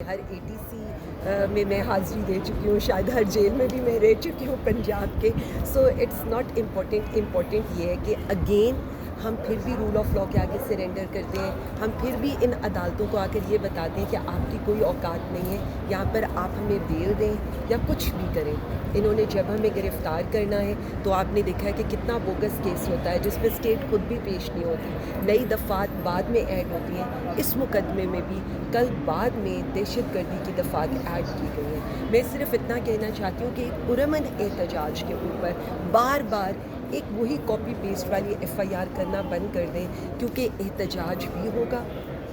ہر ATC میں میں حاضری دے چکی ہوں، شاید ہر جیل میں بھی میں رہ چکی ہوں پنجاب کے. سو اٹس ناٹ امپورٹنٹ یہ ہے کہ اگین ہم پھر بھی رول آف لاء کے آگے سرنڈر کرتے ہیں. ہم پھر بھی ان عدالتوں کو آ کر یہ بتاتے ہیں کہ آپ کی کوئی اوقات نہیں ہے یہاں پر، آپ ہمیں بیل دیں یا کچھ بھی کریں. انہوں نے جب ہمیں گرفتار کرنا ہے تو آپ نے دیکھا ہے کہ کتنا بوگس کیس ہوتا ہے جس میں اسٹیٹ خود بھی پیش نہیں ہوتی، نئی دفعات بعد میں ایڈ ہوتی ہیں. اس مقدمے میں بھی کل بعد میں دہشت گردی کی دفعات ایڈ کی گئی ہیں. میں صرف اتنا کہنا چاہتی ہوں کہ ایک پرامن احتجاج کے اوپر بار بار ایک وہی کاپی پیسٹ والی FIR کرنا بند کر دیں، کیونکہ احتجاج بھی ہوگا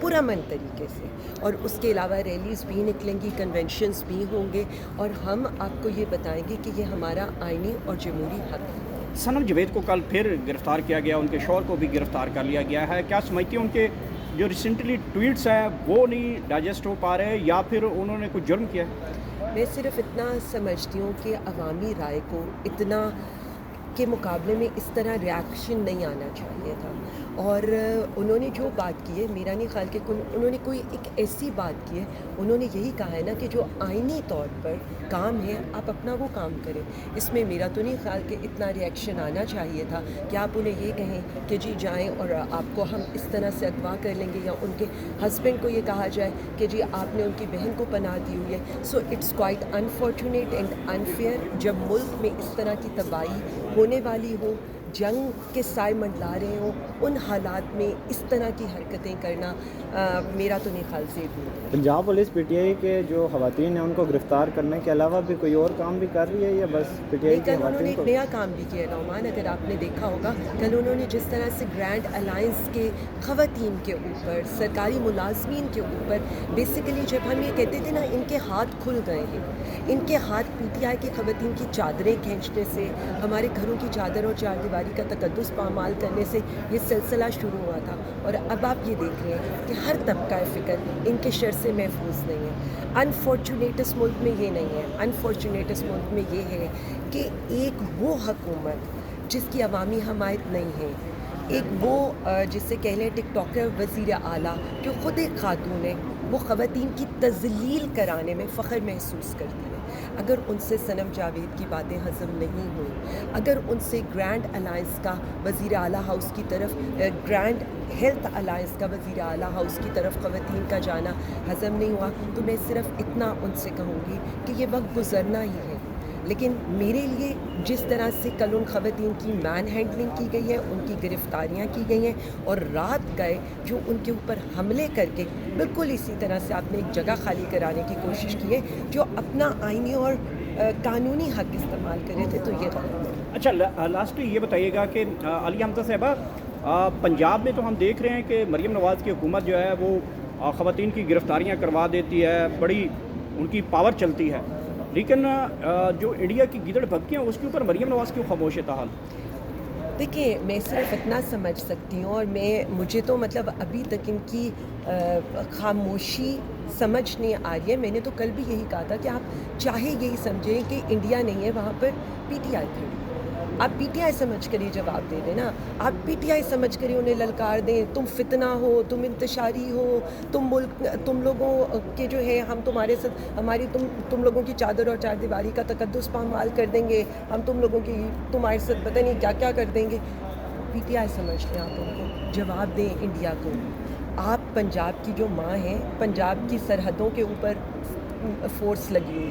پرامن طریقے سے، اور اس کے علاوہ ریلیز بھی نکلیں گی، کنونشنز بھی ہوں گے، اور ہم آپ کو یہ بتائیں گے کہ یہ ہمارا آئینی اور جمہوری حق ہے. صنم جاوید کو کل پھر گرفتار کیا گیا، ان کے شوہر کو بھی گرفتار کر لیا گیا ہے. کیا سمجھتی ہیں ان کے جو ریسنٹلی ٹویٹس ہیں وہ نہیں ڈائجسٹ ہو پا رہے، یا پھر انہوں نے کوئی جرم کیا ہے؟ میں صرف اتنا سمجھتی ہوں کہ عوامی رائے کو اتنا کے مقابلے میں اس طرح ریاکشن نہیں آنا چاہیے تھا. اور انہوں نے جو بات کی ہے، میرا نہیں خیال کہ انہوں نے کوئی ایک ایسی بات کی ہے. انہوں نے یہی کہا ہے نا کہ جو آئینی طور پر کام ہے آپ اپنا وہ کام کریں. اس میں میرا تو نہیں خیال کہ اتنا ریئیکشن آنا چاہیے تھا کہ آپ انہیں یہ کہیں کہ جی جائیں اور آپ کو ہم اس طرح سے اغوا کر لیں گے، یا ان کے ہسبینڈ کو یہ کہا جائے کہ جی آپ نے ان کی بہن کو پناہ دی ہوئی ہے. So it's quite unfortunate and unfair جب ملک میں اس طرح کی تباہی ہونے والی ہو، جنگ کے سائے منڈلا رہے ہوں، ان حالات میں اس طرح کی حرکتیں کرنا میرا تو نہیں خیال سے بھی. پنجاب پولیس PTI کے جو خواتین ہیں ان کو گرفتار کرنے کے علاوہ بھی کوئی اور کام بھی کر رہی ہے، یا بس PTI کی کل انہوں نے خواتین ایک کو؟ نیا کام بھی کیا نعمان، اگر آپ نے دیکھا ہوگا کل انہوں نے جس طرح سے گرینڈ الائنس کے خواتین کے اوپر، سرکاری ملازمین کے اوپر، بیسیکلی جب ہم یہ کہتے تھے نا ان کے ہاتھ کھل گئے ہیں، ان کے ہاتھ PTI کی خواتین کی چادریں کھینچنے سے، ہمارے گھروں کی چادر اور چار دیواری کا تقدس پامال کرنے سے یہ سلسلہ شروع ہوا تھا. اور اب آپ یہ دیکھ رہے ہیں کہ ہر طبقہ فکر ان کے شر سے محفوظ نہیں ہے. انفارچونیٹس ملک میں یہ نہیں ہے، انفارچونیٹس ملک میں یہ ہے کہ ایک وہ حکومت جس کی عوامی حمایت نہیں ہے، ایک وہ جسے کہہ لیں ٹک ٹاکر وزیر اعلیٰ جو خود ایک خاتون ہے، وہ خواتین کی تذلیل کرانے میں فخر محسوس کرتی ہے. اگر ان سے صنم جاوید کی باتیں ہضم نہیں ہوئی، اگر ان سے گرینڈ الائنس کا وزیر اعلیٰ ہاؤس کی طرف، گرینڈ ہیلتھ الائنس کا وزیر اعلیٰ ہاؤس کی طرف خواتین کا جانا ہضم نہیں ہوا، تو میں صرف اتنا ان سے کہوں گی کہ یہ وقت گزرنا ہی ہے. لیکن میرے لیے جس طرح سے کل ان خواتین کی مین ہینڈلنگ کی گئی ہے، ان کی گرفتاریاں کی گئی ہیں، اور رات گئے جو ان کے اوپر حملے کر کے بالکل اسی طرح سے آپ نے ایک جگہ خالی کرانے کی کوشش کی ہے جو اپنا آئینی اور قانونی حق استعمال کرے تھے، تو یہ غلط ہے. اچھا، لاسٹلی یہ بتائیے گا کہ عالیہ حمزہ صاحبہ، پنجاب میں تو ہم دیکھ رہے ہیں کہ مریم نواز کی حکومت جو ہے وہ خواتین کی گرفتاریاں کروا دیتی ہے، بڑی ان کی پاور چلتی ہے، لیکن جو انڈیا کی گیدڑ بھگتیاں اس کے اوپر مریم نواز کیوں خاموش ہے تاحال؟ دیکھیں، میں صرف اتنا سمجھ سکتی ہوں، اور مجھے تو مطلب ابھی تک ان کی خاموشی سمجھ نہیں آ رہی ہے. میں نے تو کل بھی یہی کہا تھا کہ آپ چاہے یہی سمجھیں کہ انڈیا نہیں ہے، وہاں پر PTI تھی. آپ PTI سمجھ کر ہی جواب دے دیں نا، آپ PTI سمجھ کر ہی انہیں للکار دیں. تم فتنہ ہو، تم انتشاری ہو، تم ملک، تم لوگوں کے جو ہے ہم تمہارے ساتھ، ہماری تم لوگوں کی چادر اور چار دیواری کا تقدس پامال کر دیں گے، ہم تم لوگوں کی تمہارے ساتھ پتہ نہیں کیا کیا کر دیں گے. PTI سمجھ لیں، آپ ان کو جواب دیں انڈیا کو. آپ پنجاب کی جو ماں ہیں، پنجاب کی سرحدوں کے اوپر فورس لگی ہوئی